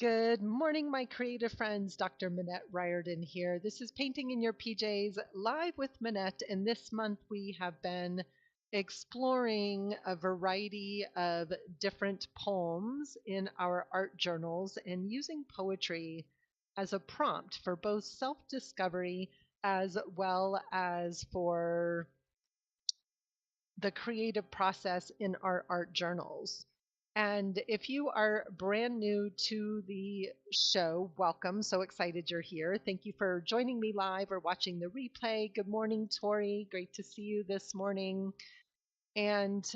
Good morning, my creative friends. Dr. Minette Riordan here. This is Painting in Your PJs live with Minette. And this month we have been exploring a variety of different poems in our art journals and using poetry as a prompt for both self discovery as well as for the creative process in our art journals. And if you are brand new to the show, welcome. So excited you're here. Thank you for joining me live or watching the replay. Good morning, Tori. Great to see you this morning. And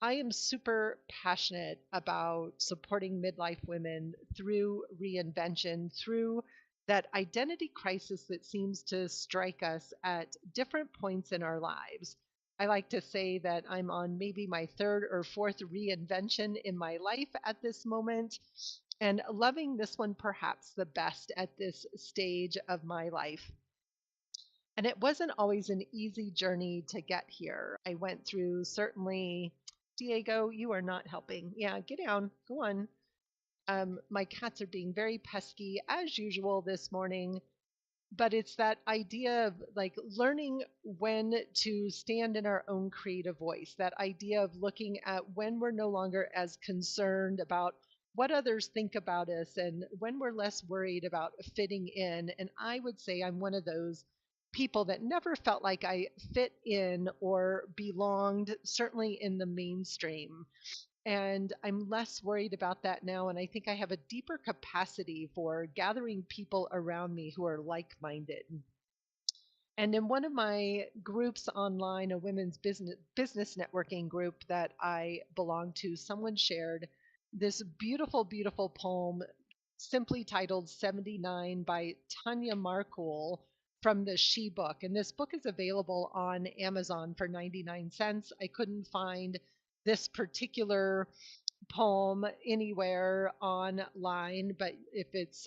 I am super passionate about supporting midlife women through reinvention, through that identity crisis that seems to strike us at different points in our lives. I like to say that I'm on maybe my third or fourth reinvention in my life at this moment, and loving this one perhaps the best at this stage of my life. And it wasn't always an easy journey to get here. I went through certainly, Diego, you are not helping. Yeah, get down. Go on. My cats are being very pesky as usual this morning, but it's that idea of like learning when to stand in our own creative voice, that idea of looking at when we're no longer as concerned about what others think about us and when we're less worried about fitting in. And I would say I'm one of those people that never felt like I fit in or belonged, certainly in the mainstream. And I'm less worried about that now. And I think I have a deeper capacity for gathering people around me who are like minded. And in one of my groups online, a women's business networking group that I belong to, someone shared this beautiful, beautiful poem simply titled 79 by Tanya Markul from the She Book. And this book is available on Amazon for 99 cents. I couldn't find this particular poem anywhere online, but if it's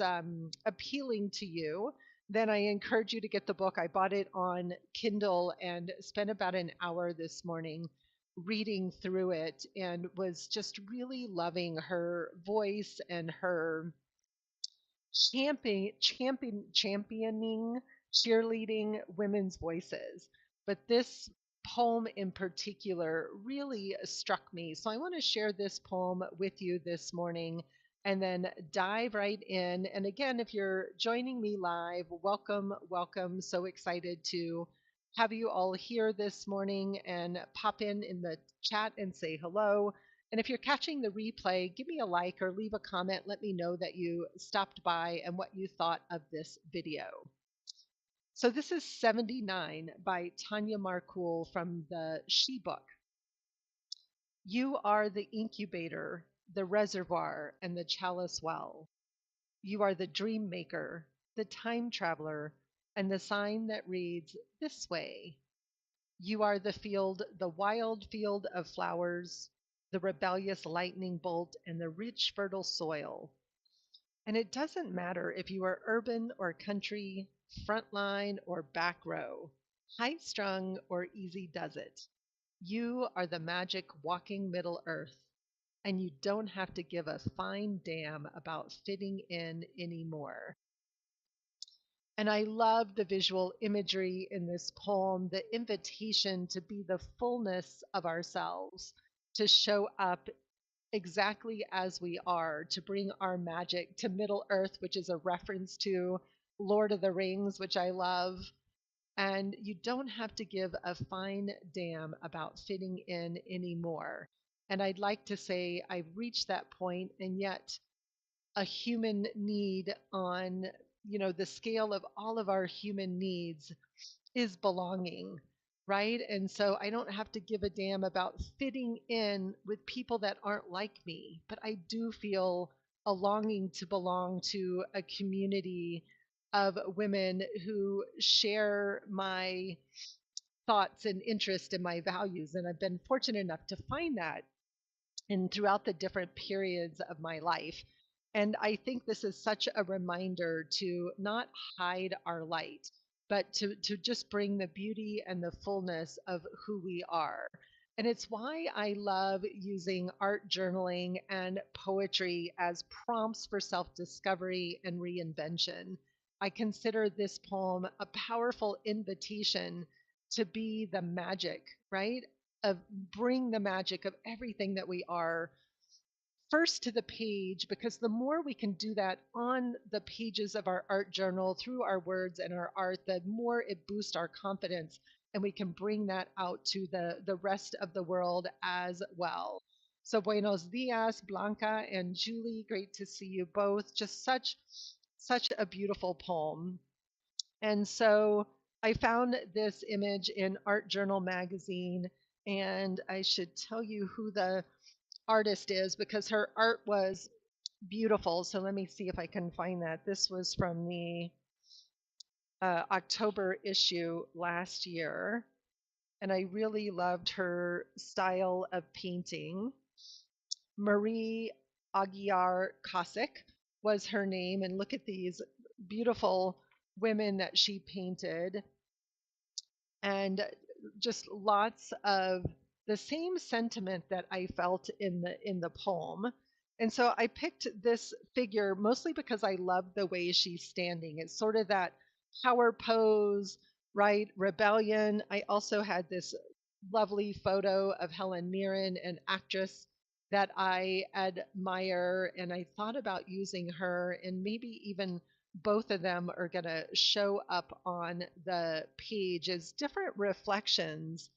appealing to you, then I encourage you to get the book. I bought it on Kindle and spent about an hour this morning reading through it and was just really loving her voice and her championing, cheerleading women's voices. But this poem in particular really struck me. So I want to share this poem with you this morning and then dive right in. And again, if you're joining me live, welcome, welcome. So excited to have you all here this morning and pop in the chat and say hello. And if you're catching the replay, give me a like or leave a comment. Let me know that you stopped by and what you thought of this video. So this is 79 by Tanya Markul from the She Book. You are the incubator, the reservoir, and the chalice well. You are the dream maker, the time traveler, and the sign that reads, "This way." You are the field, the wild field of flowers, the rebellious lightning bolt, and the rich, fertile soil. And it doesn't matter if you are urban or country, frontline or back row, high strung or easy does it. You are the magic walking Middle Earth, and you don't have to give a fine damn about fitting in anymore. And I love the visual imagery in this poem, the invitation to be the fullness of ourselves, to show up exactly as we are, to bring our magic to Middle Earth, which is a reference to Lord of the Rings, which I love. And you don't have to give a fine damn about fitting in anymore. And I'd like to say I've reached that point, and yet a human need on the scale of all of our human needs is belonging, right? And so I don't have to give a damn about fitting in with people that aren't like me, but I do feel a longing to belong to a community of women who share my thoughts and interest and my values. And I've been fortunate enough to find that and throughout the different periods of my life. And I think this is such a reminder to not hide our light, but to just bring the beauty and the fullness of who we are. And it's why I love using art journaling and poetry as prompts for self discovery and reinvention. I consider this poem a powerful invitation to be the magic, right? Of bring the magic of everything that we are first to the page, because the more we can do that on the pages of our art journal through our words and our art, the more it boosts our confidence, and we can bring that out to the rest of the world as well. So buenos dias, Blanca and Julie, great to see you both. Just such a beautiful poem. And so I found this image in Art Journal magazine, and I should tell you who the artist is because her art was beautiful. So let me see if I can find that. This was from the October issue last year, and I really loved her style of painting. Marie Aguiar Kosick was her name, and look at these beautiful women that she painted, and just lots of the same sentiment that I felt in the poem. And so I picked this figure mostly because I love the way she's standing. It's sort of that power pose, right? Rebellion. I also had this lovely photo of Helen Mirren, an actress that I admire, and I thought about using her, and maybe even both of them are going to show up on the page as different reflections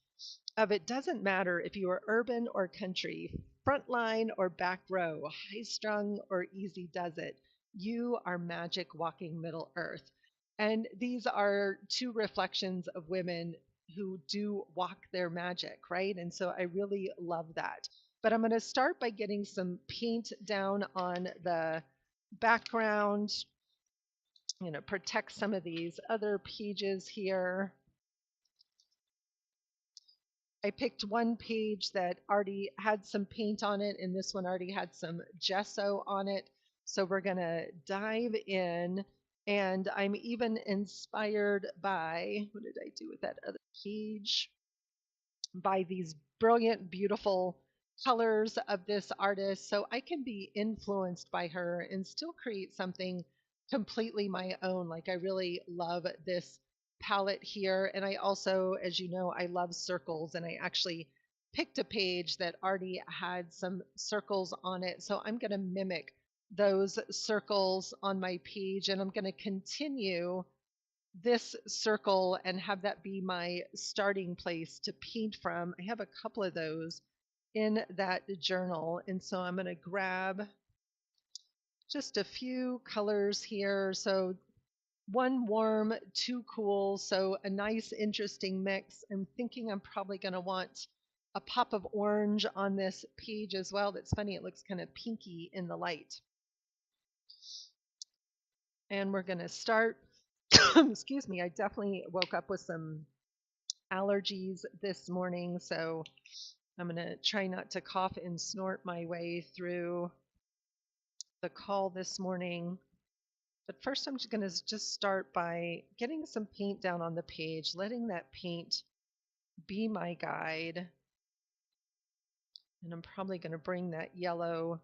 of it doesn't matter if you are urban or country, frontline or back row, high strung or easy does it. You are magic walking Middle Earth. And these are two reflections of women who do walk their magic, right? And so I really love that. But I'm going to start by getting some paint down on the background, protect some of these other pages here. I picked one page that already had some paint on it, and this one already had some gesso on it. So we're going to dive in. And I'm even inspired by, what did I do with that other page? By these brilliant, beautiful colors of this artist. So I can be influenced by her and still create something completely my own. Like I really love this palette here. And I also, as you know, I love circles, and I actually picked a page that already had some circles on it. So I'm going to mimic those circles on my page, and I'm going to continue this circle and have that be my starting place to paint from. I have a couple of those in that journal. And so I'm going to grab just a few colors here. So one warm, two cool. So a nice, interesting mix. I'm thinking I'm probably going to want a pop of orange on this page as well. That's funny. It looks kind of pinky in the light. And we're going to start. Excuse me. I definitely woke up with some allergies this morning, so I'm going to try not to cough and snort my way through the call this morning. But first, I'm just going to just start by getting some paint down on the page, letting that paint be my guide. And I'm probably going to bring that yellow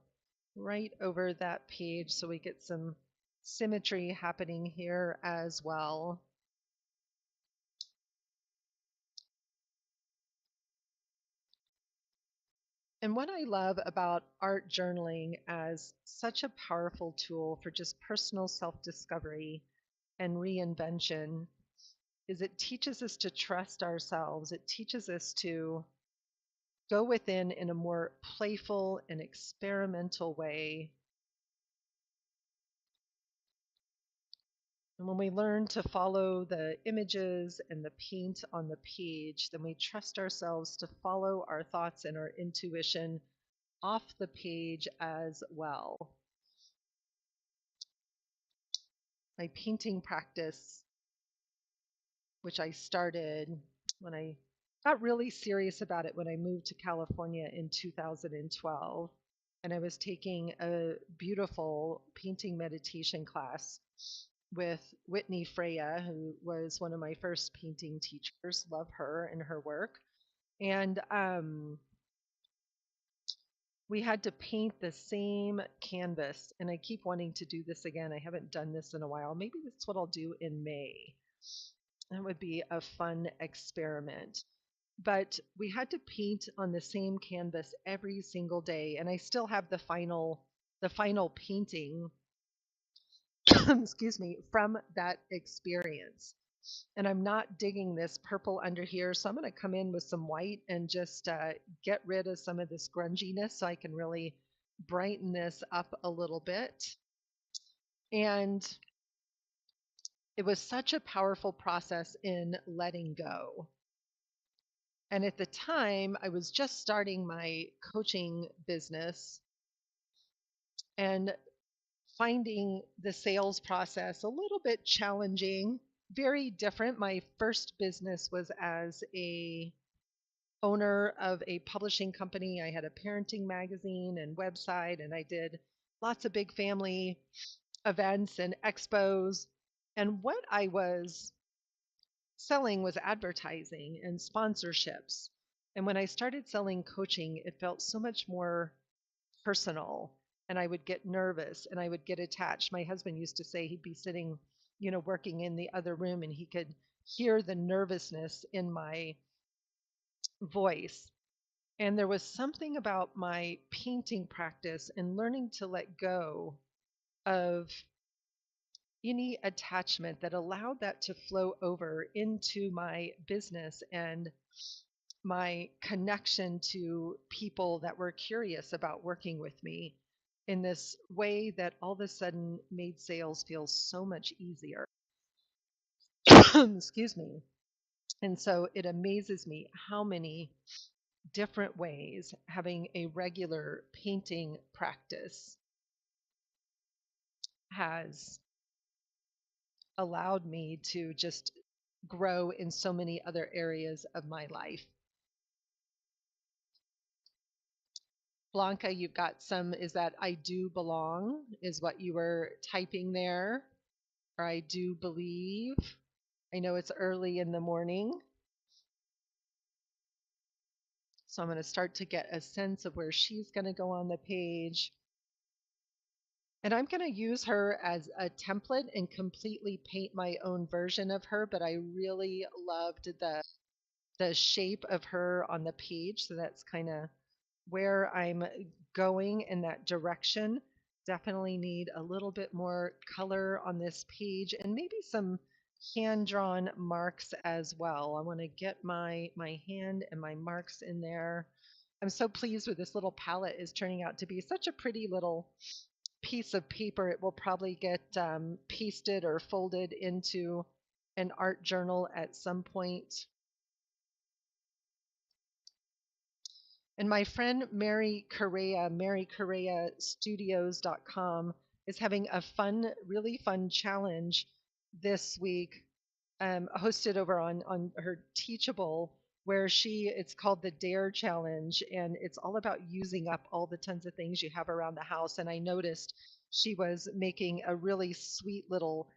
right over that page so we get some symmetry happening here as well. And what I love about art journaling as such a powerful tool for just personal self discovery and reinvention is it teaches us to trust ourselves. It teaches us to go within in a more playful and experimental way. And when we learn to follow the images and the paint on the page, then we trust ourselves to follow our thoughts and our intuition off the page as well. My painting practice, which I started when I got really serious about it when I moved to California in 2012. And I was taking a beautiful painting meditation class with Whitney Freya, who was one of my first painting teachers. Love her and her work. And we had to paint the same canvas. And I keep wanting to do this again. I haven't done this in a while. Maybe that's what I'll do in May. That would be a fun experiment. But we had to paint on the same canvas every single day, and I still have the final painting, excuse me, from that experience. And I'm not digging this purple under here, so I'm going to come in with some white and just get rid of some of this grunginess so I can really brighten this up a little bit. And it was such a powerful process in letting go. And at the time, I was just starting my coaching business and finding the sales process a little bit challenging, very different. My first business was as a owner of a publishing company. I had a parenting magazine and website, and I did lots of big family events and expos. And what I was selling was advertising and sponsorships. And when I started selling coaching, it felt so much more personal. And I would get nervous and I would get attached. My husband used to say he'd be sitting, working in the other room and he could hear the nervousness in my voice. And there was something about my painting practice and learning to let go of any attachment that allowed that to flow over into my business and my connection to people that were curious about working with me in this way that all of a sudden made sales feel so much easier. Excuse me. And so it amazes me how many different ways having a regular painting practice has allowed me to just grow in so many other areas of my life. Blanca, you've got some, is that I do belong, is what you were typing there, or I do believe. I know it's early in the morning, so I'm going to start to get a sense of where she's going to go on the page. And I'm going to use her as a template and completely paint my own version of her, but I really loved the shape of her on the page, so that's kind of where I'm going in that direction. Definitely need a little bit more color on this page and maybe some hand drawn marks as well. I want to get my hand and my marks in there. I'm so pleased with this little palette is turning out to be such a pretty little piece of paper. It will probably get pasted or folded into an art journal at some point. And my friend Mary Correa, marycorreastudios.com, is having a fun, really fun challenge this week, hosted over on her Teachable, where it's called the Dare Challenge, and it's all about using up all the tons of things you have around the house. And I noticed she was making a really sweet little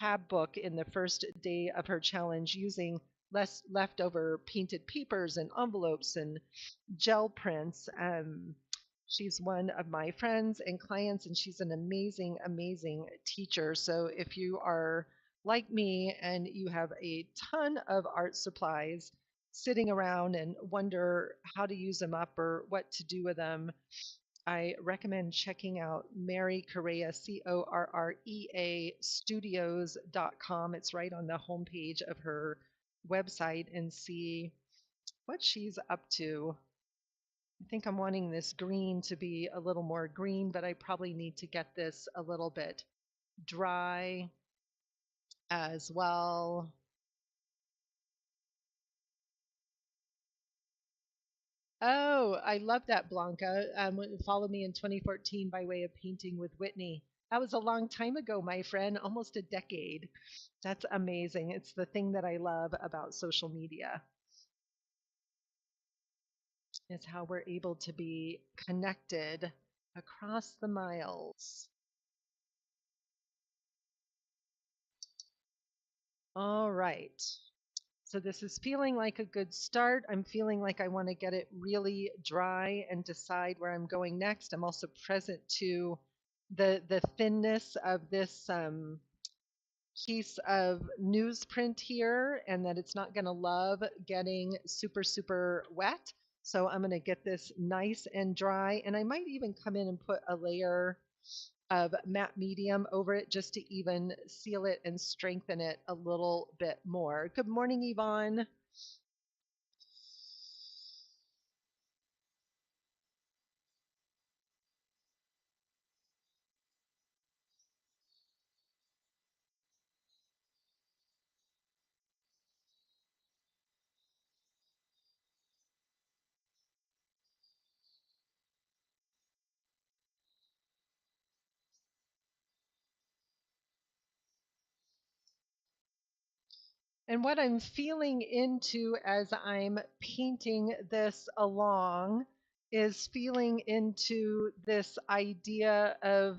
tab book in the first day of her challenge using less leftover painted papers and envelopes and gel prints. She's one of my friends and clients, and she's an amazing, amazing teacher. So if you are like me and you have a ton of art supplies sitting around and wonder how to use them up or what to do with them, I recommend checking out Mary Correa, Correa studios.com. It's right on the homepage of her website and see what she's up to. I think I'm wanting this green to be a little more green, but I probably need to get this a little bit dry as well. Oh, I love that, Blanca. Follow me in 2014 by way of painting with Whitney. That was a long time ago, my friend, almost a decade. That's amazing. It's the thing that I love about social media. Is how we're able to be connected across the miles. All right. So this is feeling like a good start. I'm feeling like I want to get it really dry and decide where I'm going next. I'm also present to the thinness of this piece of newsprint here, and that it's not going to love getting super, super wet. So I'm going to get this nice and dry, and I might even come in and put a layer of matte medium over it just to even seal it and strengthen it a little bit more. Good morning, Yvonne. And what I'm feeling into as I'm painting this along is feeling into this idea of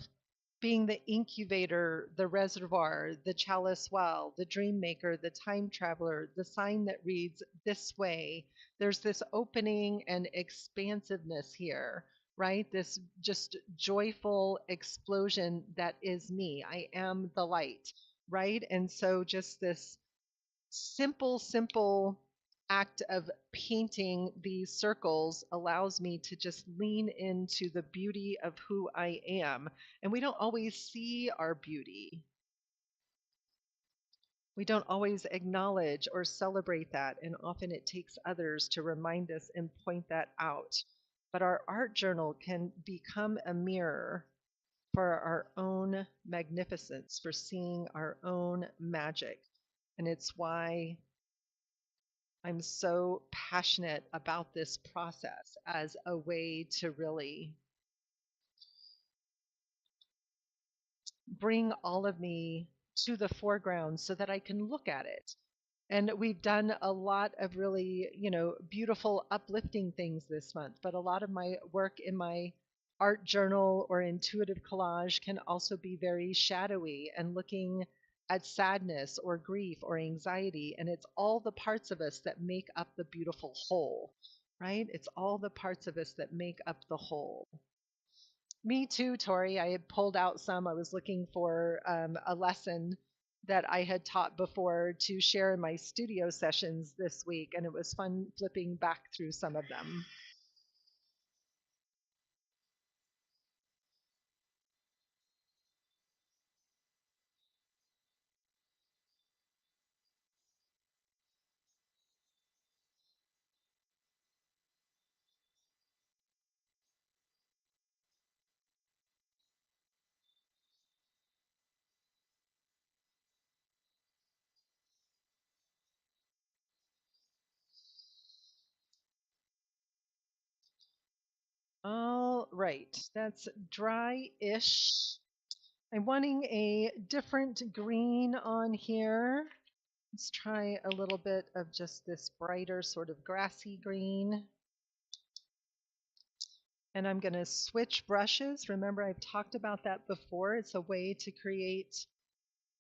being the incubator, the reservoir, the chalice well, the dream maker, the time traveler, the sign that reads this way. There's this opening and expansiveness here, right? This just joyful explosion that is me. I am the light, right? And so just this simple act of painting these circles allows me to just lean into the beauty of who I am. And we don't always see our beauty. We don't always acknowledge or celebrate that. And often it takes others to remind us and point that out. But our art journal can become a mirror for our own magnificence, for seeing our own magic. And it's why I'm so passionate about this process as a way to really bring all of me to the foreground so that I can look at it. And we've done a lot of really, beautiful, uplifting things this month, but a lot of my work in my art journal or intuitive collage can also be very shadowy and looking at sadness or grief or anxiety. And it's all the parts of us that make up the beautiful whole, right? It's all the parts of us that make up the whole. Me too, Tori. I had pulled out some. I was looking for a lesson that I had taught before to share in my studio sessions this week, and it was fun flipping back through some of them. All right, that's dry-ish. I'm wanting a different green on here. Let's try a little bit of just this brighter sort of grassy green. And I'm going to switch brushes. Remember, I've talked about that before. It's a way to create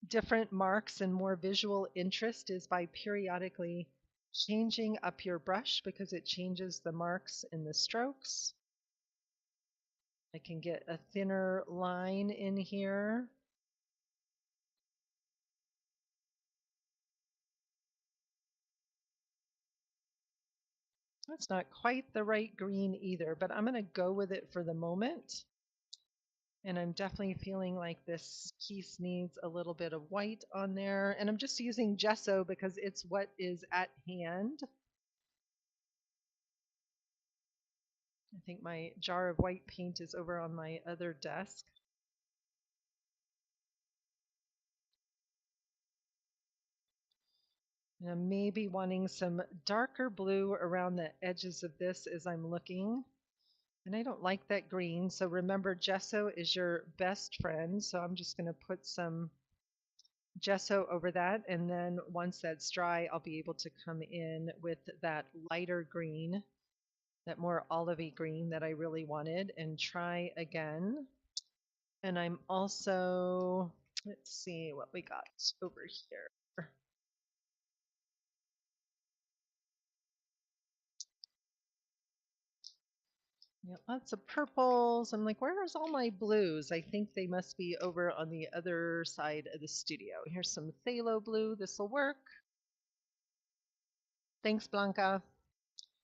different marks and more visual interest is by periodically changing up your brush because it changes the marks and the strokes. I can get a thinner line in here. That's not quite the right green either, but I'm going to go with it for the moment. And I'm definitely feeling like this piece needs a little bit of white on there. And I'm just using gesso because it's what is at hand. I think my jar of white paint is over on my other desk. And I'm maybe wanting some darker blue around the edges of this as I'm looking. And I don't like that green, so remember gesso is your best friend. So I'm just going to put some gesso over that, and then once that's dry, I'll be able to come in with that lighter green, that more olivey green that I really wanted, and try again. And I'm also, let's see what we got over here. Yeah, lots of purples. I'm like, where's all my blues? I think they must be over on the other side of the studio. Here's some phthalo blue. This will work. Thanks, Blanca.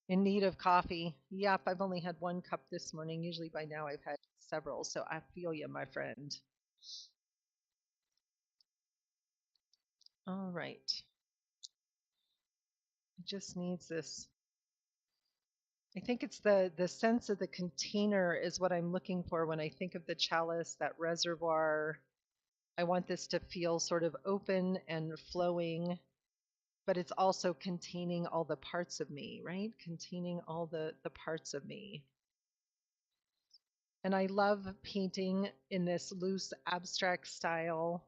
In need of coffee. Yep, I've only had one cup this morning. Usually by now I've had several, so I feel you, my friend. All right. It just needs this. I think it's the sense of the container is what I'm looking for when I think of the chalice, that reservoir. I want this to feel sort of open and flowing, but it's also containing all the parts of me, right? Containing all the parts of me. And I love painting in this loose abstract style.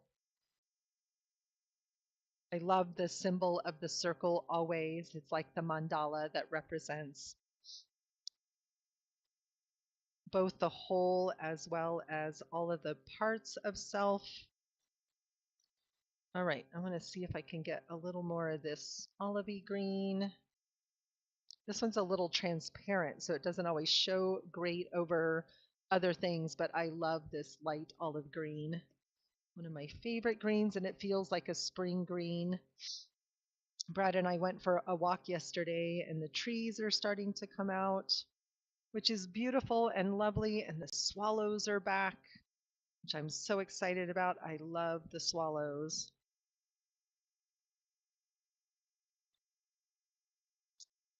I love the symbol of the circle always. It's like the mandala that represents both the whole as well as all of the parts of self. All right, I want to see if I can get a little more of this olivey green. This one's a little transparent, so it doesn't always show great over other things, but I love this light olive green. One of my favorite greens, and it feels like a spring green. Brad and I went for a walk yesterday, and the trees are starting to come out, which is beautiful and lovely, and the swallows are back, which I'm so excited about. I love the swallows.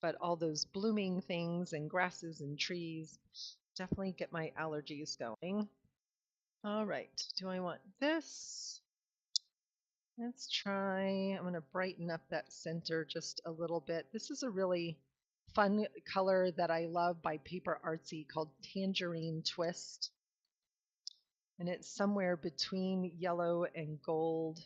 But all those blooming things and grasses and trees definitely get my allergies going. All right, do I want this? Let's try, I'm going to brighten up that center just a little bit. This is a really fun color that I love by Paper Artsy called Tangerine Twist. And it's somewhere between yellow and gold.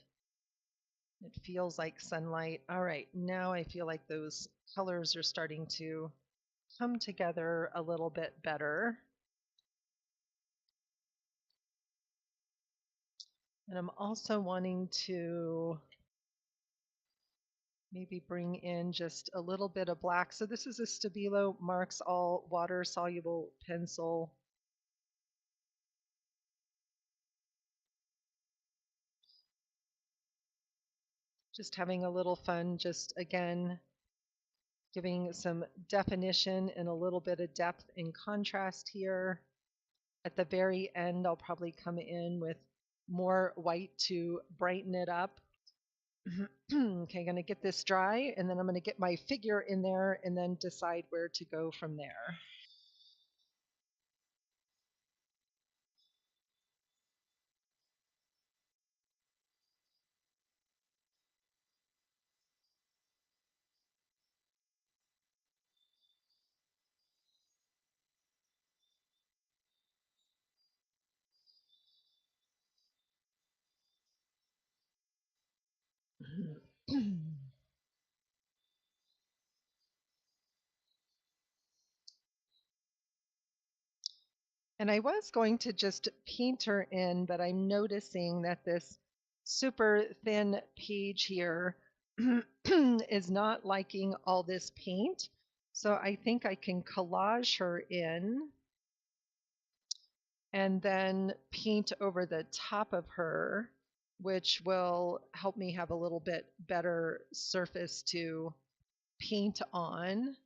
It feels like sunlight. All right, now I feel like those colors are starting to come together a little bit better. And I'm also wanting to maybe bring in just a little bit of black. So this is a Stabilo Marks All water soluble pencil. Just having a little fun, just again, giving some definition and a little bit of depth and contrast here. At the very end, I'll probably come in with more white to brighten it up. Okay, I'm going to get this dry, and then I'm going to get my figure in there and then decide where to go from there. And I was going to just paint her in, but I'm noticing that this super thin page here is not liking all this paint. So I think I can collage her in and then paint over the top of her, which will help me have a little bit better surface to paint on.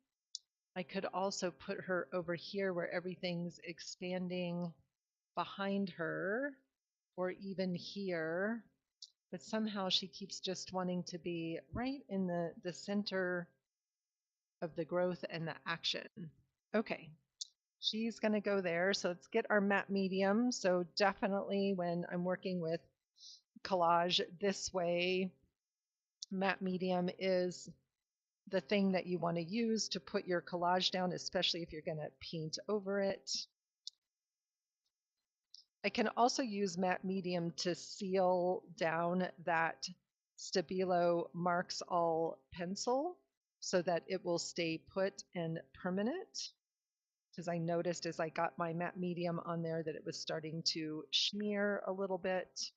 I could also put her over here where everything's expanding behind her, or even here, but somehow she keeps just wanting to be right in the center of the growth and the action. Okay, she's going to go there. So let's get our matte medium. So definitely when I'm working with collage this way, matte medium is the thing that you want to use to put your collage down, especially if you're going to paint over it. I can also use matte medium to seal down that Stabilo Marks All pencil so that it will stay put and permanent. Because I noticed as I got my matte medium on there that it was starting to smear a little bit.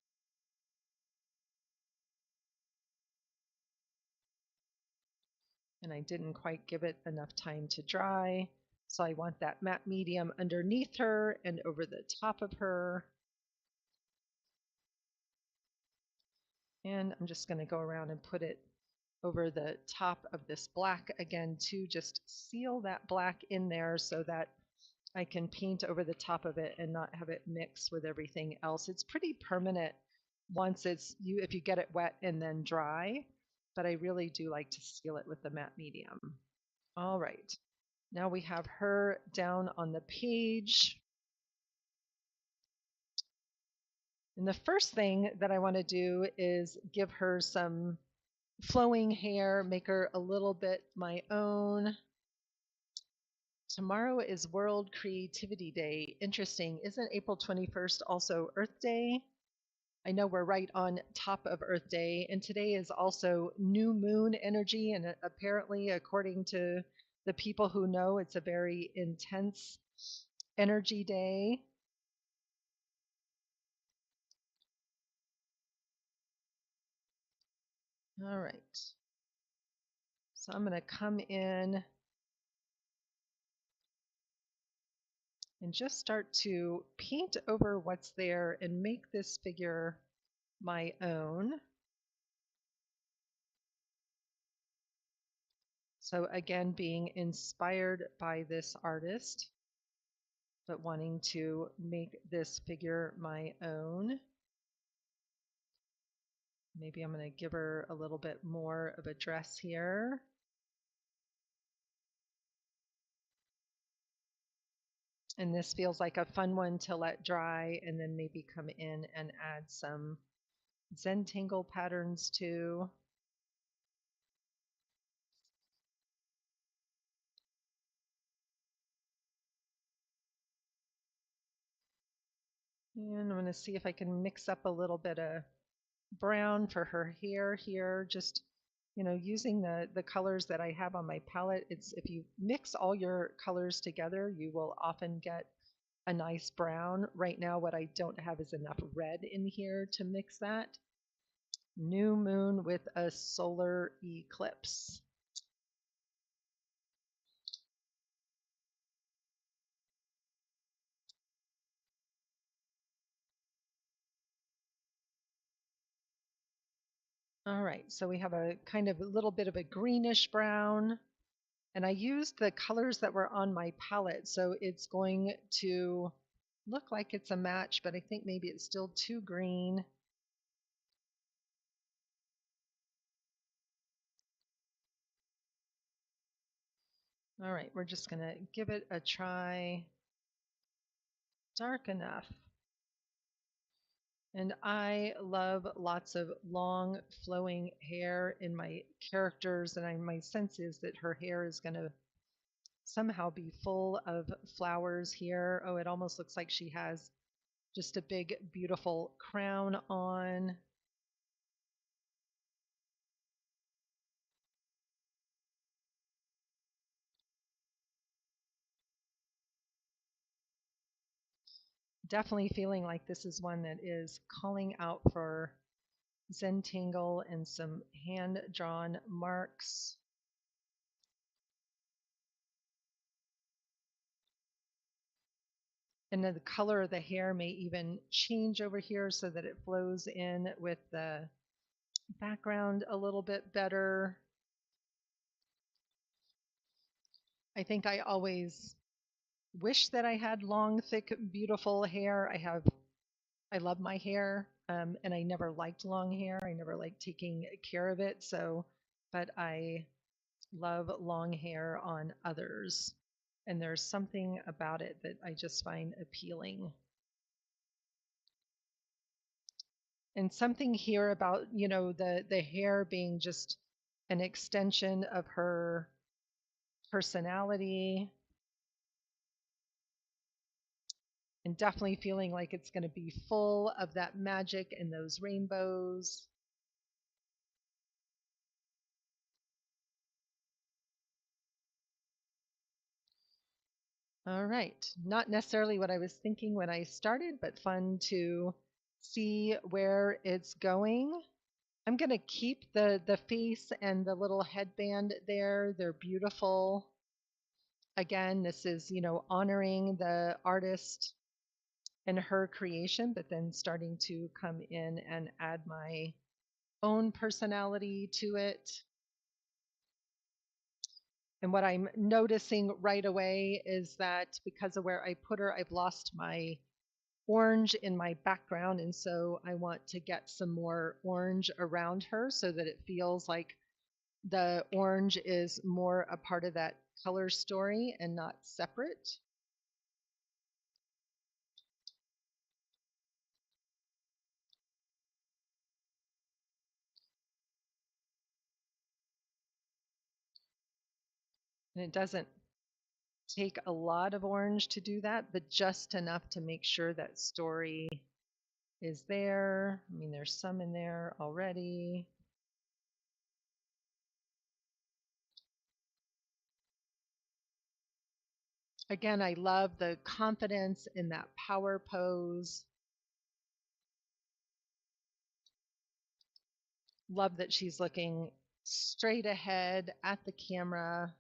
And I didn't quite give it enough time to dry. So I want that matte medium underneath her and over the top of her. And I'm just going to go around and put it over the top of this black again to just seal that black in there so that I can paint over the top of it and not have it mix with everything else. It's pretty permanent once if you get it wet and then dry, but I really do like to seal it with the matte medium. All right. Now we have her down on the page. And the first thing that I want to do is give her some flowing hair, make her a little bit my own. Tomorrow is World Creativity Day. Interesting. Isn't April 21st also Earth Day? I know we're right on top of Earth Day, and today is also new moon energy, and apparently, according to the people who know, it's a very intense energy day. All right. So I'm going to come in and just start to paint over what's there and make this figure my own. So again, being inspired by this artist, but wanting to make this figure my own. Maybe I'm going to give her a little bit more of a dress here. And this feels like a fun one to let dry and then maybe come in and add some Zentangle patterns to. And I'm going to see if I can mix up a little bit of brown for her hair here, just using the colors that I have on my palette. It's if you mix all your colors together, you will often get a nice brown. Right now what I don't have is enough red in here to mix that. New moon with a solar eclipse. All right, so we have a kind of a little bit of a greenish brown, and I used the colors that were on my palette, so it's going to look like it's a match, but I think maybe it's still too green. All right, we're just going to give it a try. Dark enough. And I love lots of long flowing hair in my characters, and my sense is that her hair is going to somehow be full of flowers here. Oh, it almost looks like she has just a big, beautiful crown on. Definitely feeling like this is one that is calling out for Zentangle and some hand-drawn marks. And then the color of the hair may even change over here so that it flows in with the background a little bit better. I think I always wish that I had long, thick, beautiful hair. I love my hair, and I never liked long hair. I never liked taking care of it. But I love long hair on others. And there's something about it that I just find appealing. And something here about, the hair being just an extension of her personality, and definitely feeling like it's going to be full of that magic and those rainbows. All right. Not necessarily what I was thinking when I started, but fun to see where it's going. I'm going to keep the face and the little headband there. They're beautiful. Again, this is, honoring the artist and her creation, but then starting to come in and add my own personality to it. And what I'm noticing right away is that because of where I put her, I've lost my orange in my background. And so I want to get some more orange around her so that it feels like the orange is more a part of that color story and not separate. And it doesn't take a lot of orange to do that, but just enough to make sure that story is there. I mean, there's some in there already. Again, I love the confidence in that power pose. Love that she's looking straight ahead at the camera.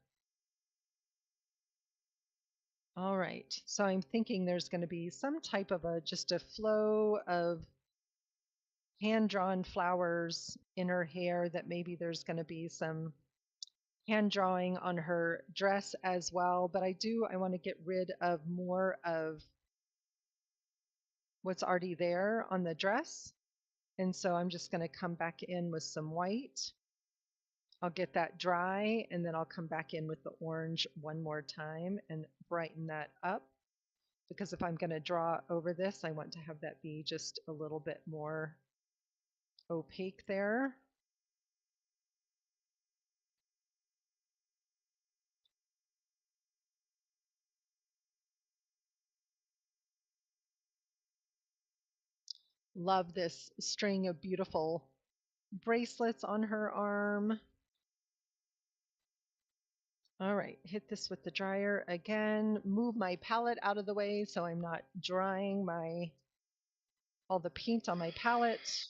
All right, so I'm thinking there's going to be some type of just a flow of hand-drawn flowers in her hair, that maybe there's going to be some hand drawing on her dress as well. But I want to get rid of more of what's already there on the dress. And so I'm just going to come back in with some white. I'll get that dry, and then I'll come back in with the orange one more time and brighten that up. Because if I'm going to draw over this, I want to have that be just a little bit more opaque there. Love this string of beautiful bracelets on her arm. All right, hit this with the dryer again. Move my palette out of the way so I'm not drying all the paint on my palette.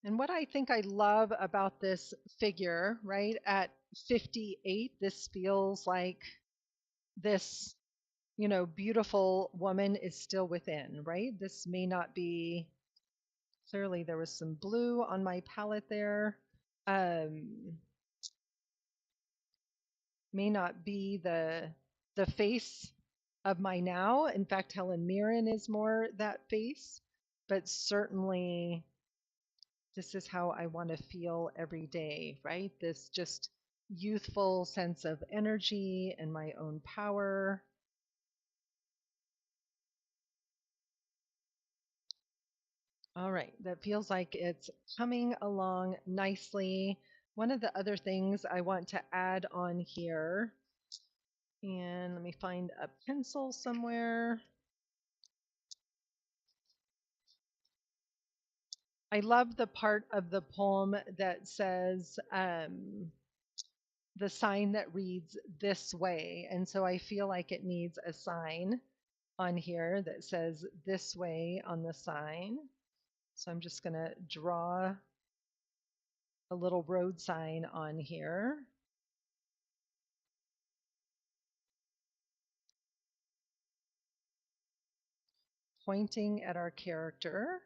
And what I think I love about this figure, right, at 58, this feels like this, beautiful woman is still within, right? This may not be, clearly there was some blue on my palette there. May not be the face of my now. In fact, Helen Mirren is more that face, but certainly this is how I want to feel every day, right? This just youthful sense of energy and my own power. All right, that feels like it's coming along nicely. One of the other things I want to add on here, and let me find a pencil somewhere. I love the part of the poem that says the sign that reads this way. And so I feel like it needs a sign on here that says this way on the sign. So I'm just going to draw a little road sign on here. Pointing at our character.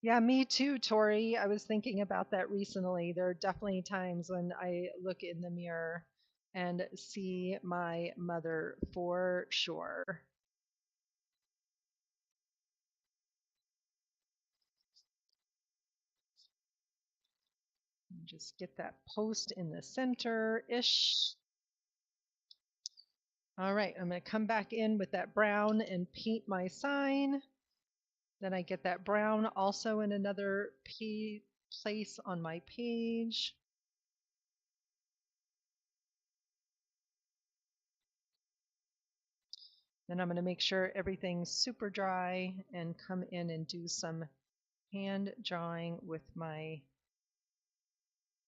Yeah, me too, Tori. I was thinking about that recently. There are definitely times when I look in the mirror and see my mother for sure. Just get that post in the center-ish. All right, I'm going to come back in with that brown and paint my sign. Then I get that brown also in another place on my page. Then I'm going to make sure everything's super dry and come in and do some hand drawing with my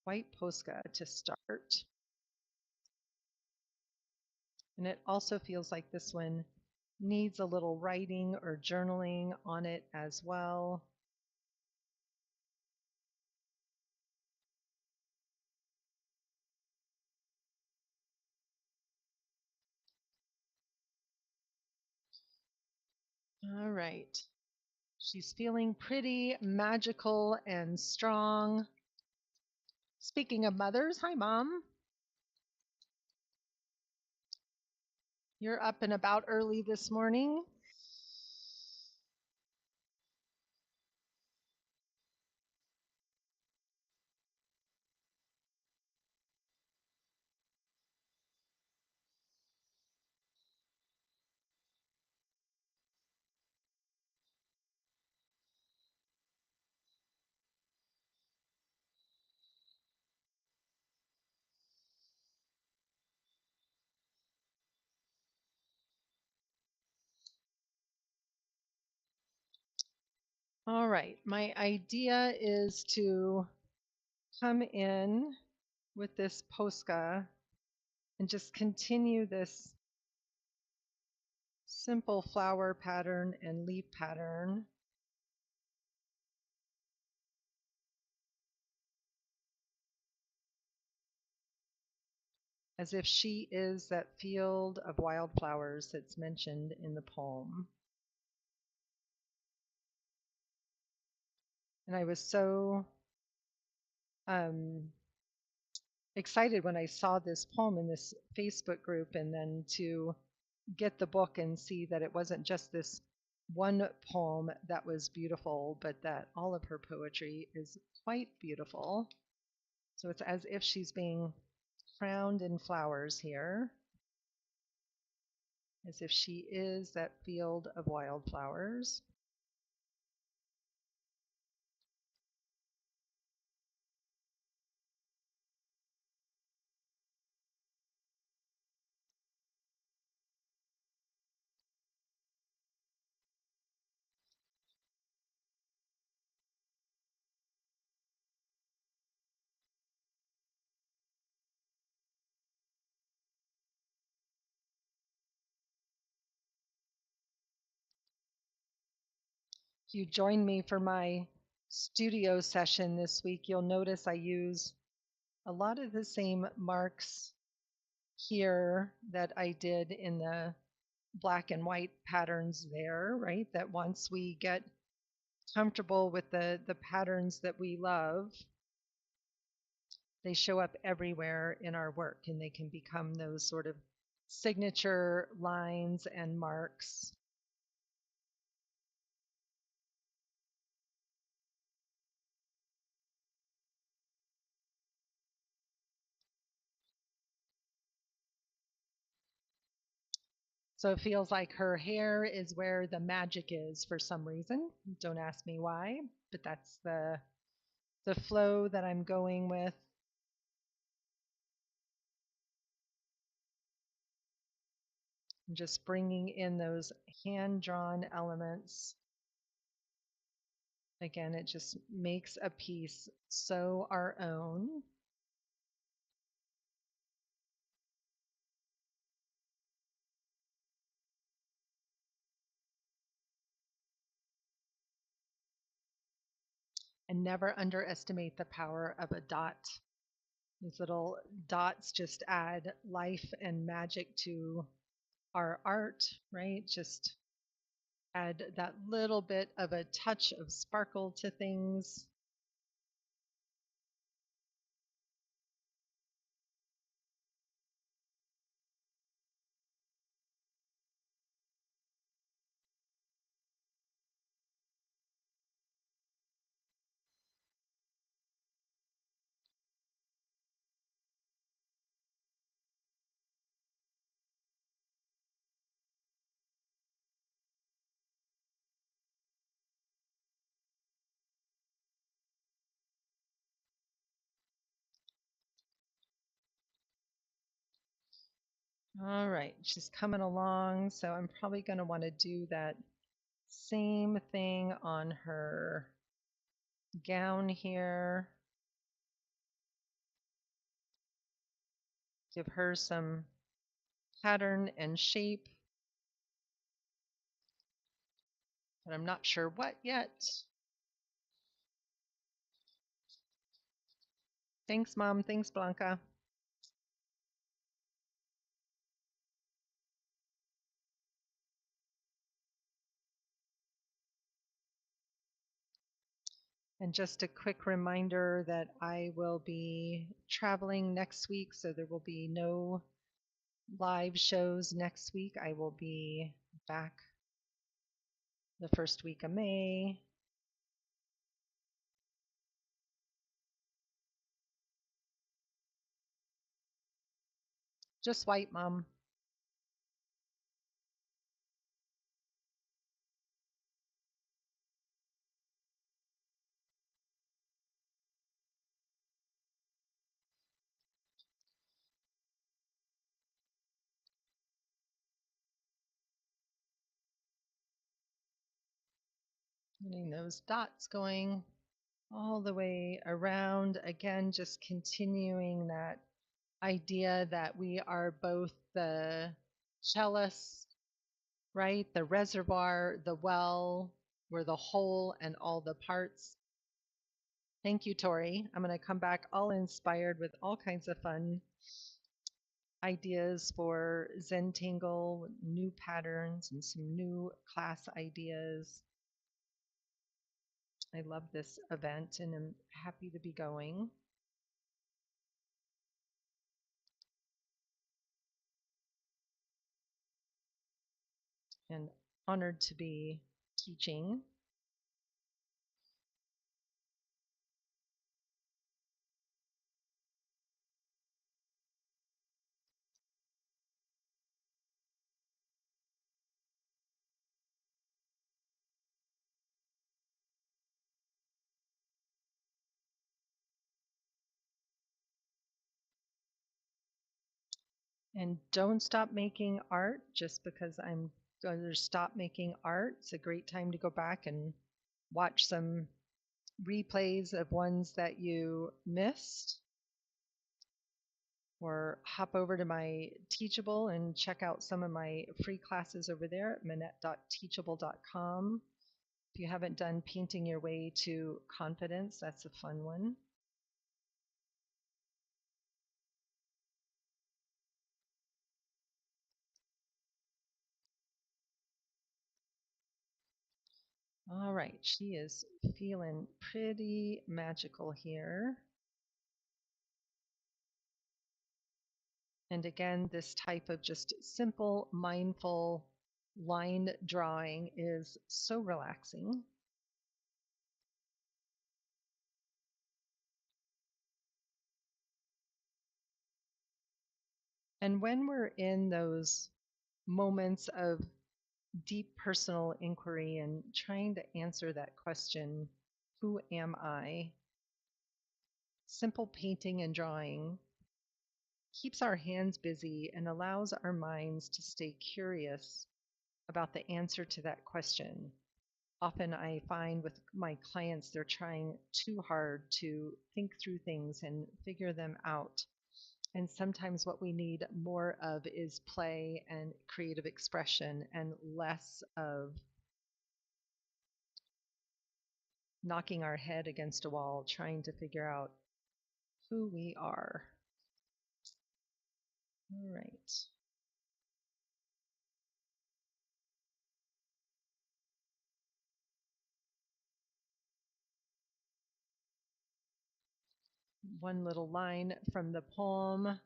white Posca to start. And it also feels like this one needs a little writing or journaling on it as well. All right. She's feeling pretty magical and strong. Speaking of mothers, hi, Mom. You're up and about early this morning. All right, my idea is to come in with this Posca and just continue this simple flower pattern and leaf pattern. As if she is that field of wildflowers that's mentioned in the poem. And I was so excited when I saw this poem in this Facebook group, and then to get the book and see that it wasn't just this one poem that was beautiful, but that all of her poetry is quite beautiful. So it's as if she's being crowned in flowers here, as if she is that field of wildflowers. If you join me for my studio session this week, you'll notice I use a lot of the same marks here that I did in the black and white patterns there, right? That once we get comfortable with the patterns that we love, they show up everywhere in our work and they can become those sort of signature lines and marks. So it feels like her hair is where the magic is for some reason. Don't ask me why, but that's the flow that I'm going with. I'm just bringing in those hand-drawn elements. Again, it just makes a piece so our own. And never underestimate the power of a dot. These little dots just add life and magic to our art, right? Just add that little bit of a touch of sparkle to things. All right, she's coming along, so I'm probably going to want to do that same thing on her gown here. Give her some pattern and shape, but I'm not sure what yet. Thanks, Mom. Thanks, Blanca. And just a quick reminder that I will be traveling next week, so there will be no live shows next week. I will be back the first week of May. Just white, Mom. Getting those dots going all the way around. Again, just continuing that idea that we are both the chalice, right? The reservoir, the well, we're the whole and all the parts. Thank you, Tori. I'm going to come back all inspired with all kinds of fun ideas for Zentangle, new patterns, and some new class ideas. I love this event and I'm happy to be going. And honored to be teaching. And don't stop making art just because I'm going to stop making art. It's a great time to go back and watch some replays of ones that you missed, or hop over to my Teachable and check out some of my free classes over there at minette.teachable.com. If you haven't done Painting Your Way to Confidence, that's a fun one. All right, she is feeling pretty magical here. And again, this type of just simple, mindful line drawing is so relaxing. And when we're in those moments of deep personal inquiry and trying to answer that question, who am I? Simple painting and drawing keeps our hands busy and allows our minds to stay curious about the answer to that question. Often I find with my clients, they're trying too hard to think through things and figure them out. And sometimes what we need more of is play and creative expression and less of knocking our head against a wall, trying to figure out who we are. All right. One little line from the poem.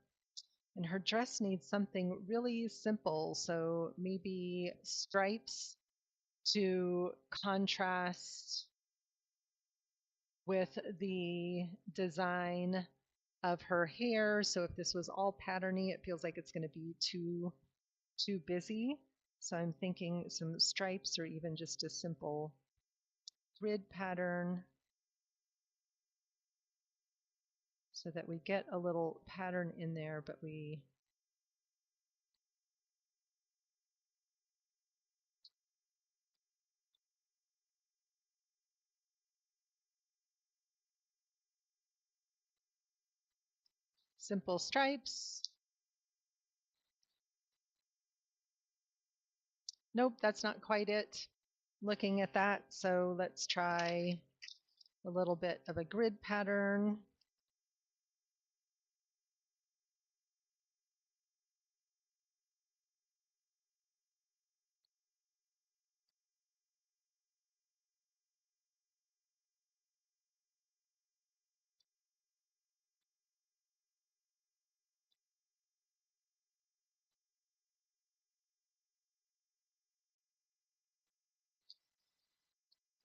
And her dress needs something really simple. So maybe stripes to contrast with the design of her hair. So if this was all patterny, it feels like it's going to be too busy. So I'm thinking some stripes or even just a simple grid pattern so that we get a little pattern in there, but we simple stripes. Nope, that's not quite it. Looking at that, so let's try a little bit of a grid pattern.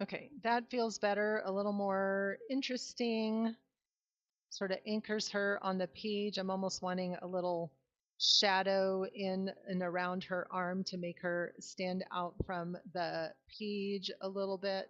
Okay, that feels better, a little more interesting, sort of anchors her on the page. I'm almost wanting a little shadow in and around her arm to make her stand out from the page a little bit.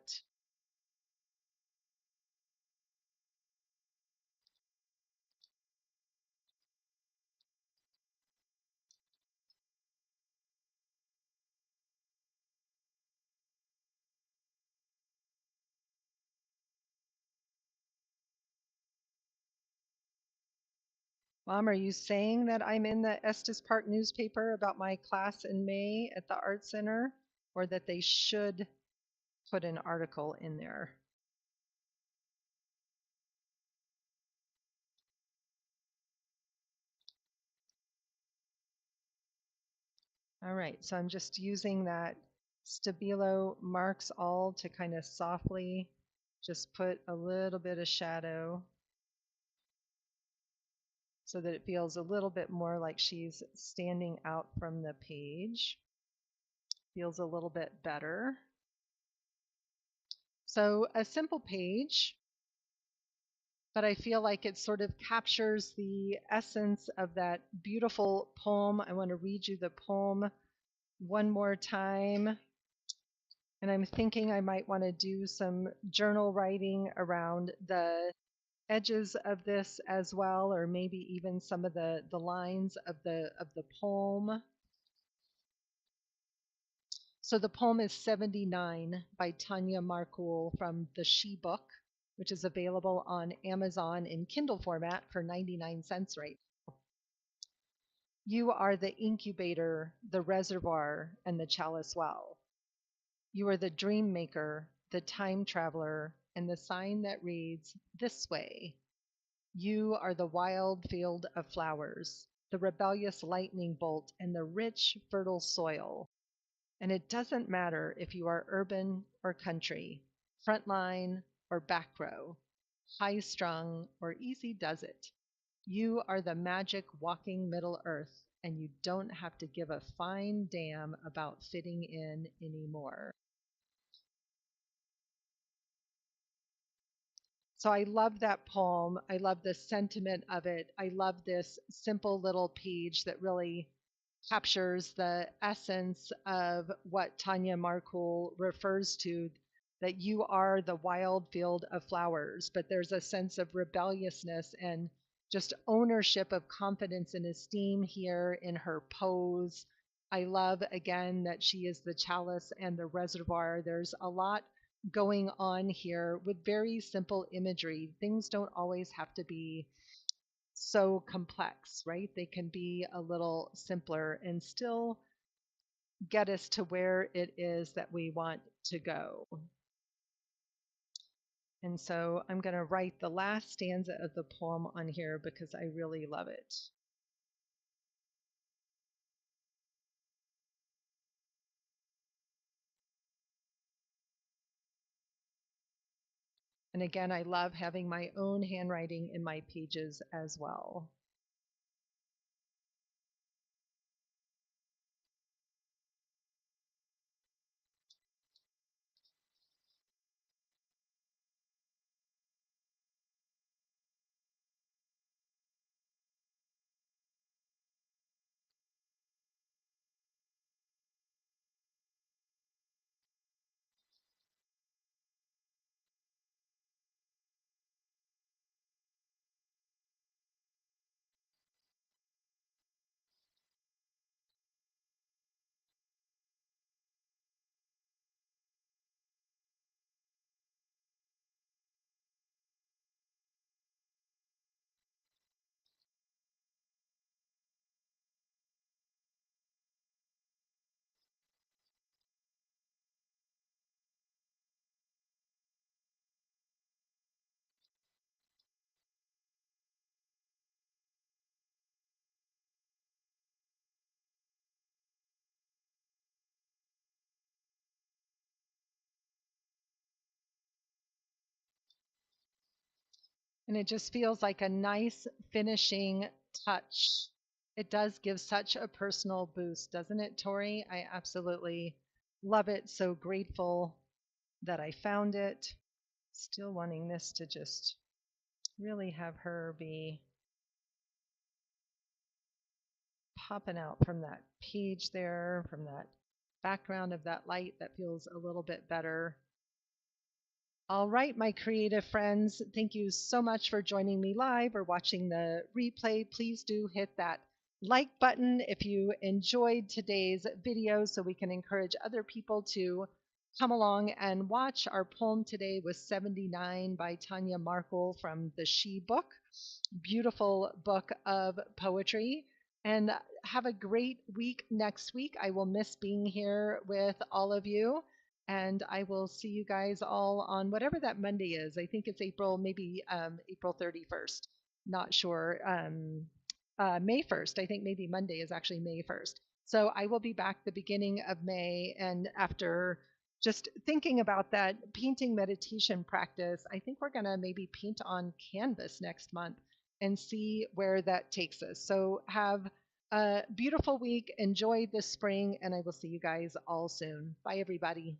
Mom, are you saying that I'm in the Estes Park newspaper about my class in May at the Art Center, or that they should put an article in there? All right, so I'm just using that Stabilo Marks All to kind of softly just put a little bit of shadow so that it feels a little bit more like she's standing out from the page. Feels a little bit better. So a simple page, but I feel like it sort of captures the essence of that beautiful poem. I want to read you the poem one more time. And I'm thinking I might want to do some journal writing around the edges of this as well, or maybe even some of the lines of the poem. So the poem is 79 by Tanya Markul from the She Book, which is available on Amazon in Kindle format for 99 cents right now. You are the incubator, the reservoir, and the chalice well. You are the dream maker, the time traveler, and the sign that reads, "This way." You are the wild field of flowers, the rebellious lightning bolt, and the rich, fertile soil. And it doesn't matter if you are urban or country, frontline or back row, high strung or easy does it. You are the magic walking Middle Earth, and you don't have to give a fine damn about fitting in anymore. So I love that poem. I love the sentiment of it. I love this simple little page that really captures the essence of what Tanya Markul refers to, that you are the wild field of flowers, but there's a sense of rebelliousness and just ownership of confidence and esteem here in her pose. I love again that she is the chalice and the reservoir. There's a lot going on here with very simple imagery. Things don't always have to be so complex, right? They can be a little simpler and still get us to where it is that we want to go. And so I'm going to write the last stanza of the poem on here because I really love it. And again, I love having my own handwriting in my pages as well. And it just feels like a nice finishing touch. It does give such a personal boost, doesn't it, Tori? I absolutely love it. So grateful that I found it. Still wanting this to just really have her be popping out from that page there, from that background of that light that feels a little bit better. All right, my creative friends, thank you so much for joining me live or watching the replay. Please do hit that like button if you enjoyed today's video so we can encourage other people to come along and watch. Our poem today was 79 by Tanya Markul from the She book. Beautiful book of poetry. And have a great week next week. I will miss being here with all of you. And I will see you guys all on whatever that Monday is. I think it's April, maybe April 31st. Not sure. May 1st. I think maybe Monday is actually May 1st. So I will be back the beginning of May. And after just thinking about that painting meditation practice, I think we're going to maybe paint on canvas next month and see where that takes us. So have a beautiful week. Enjoy this spring, and I will see you guys all soon. Bye, everybody.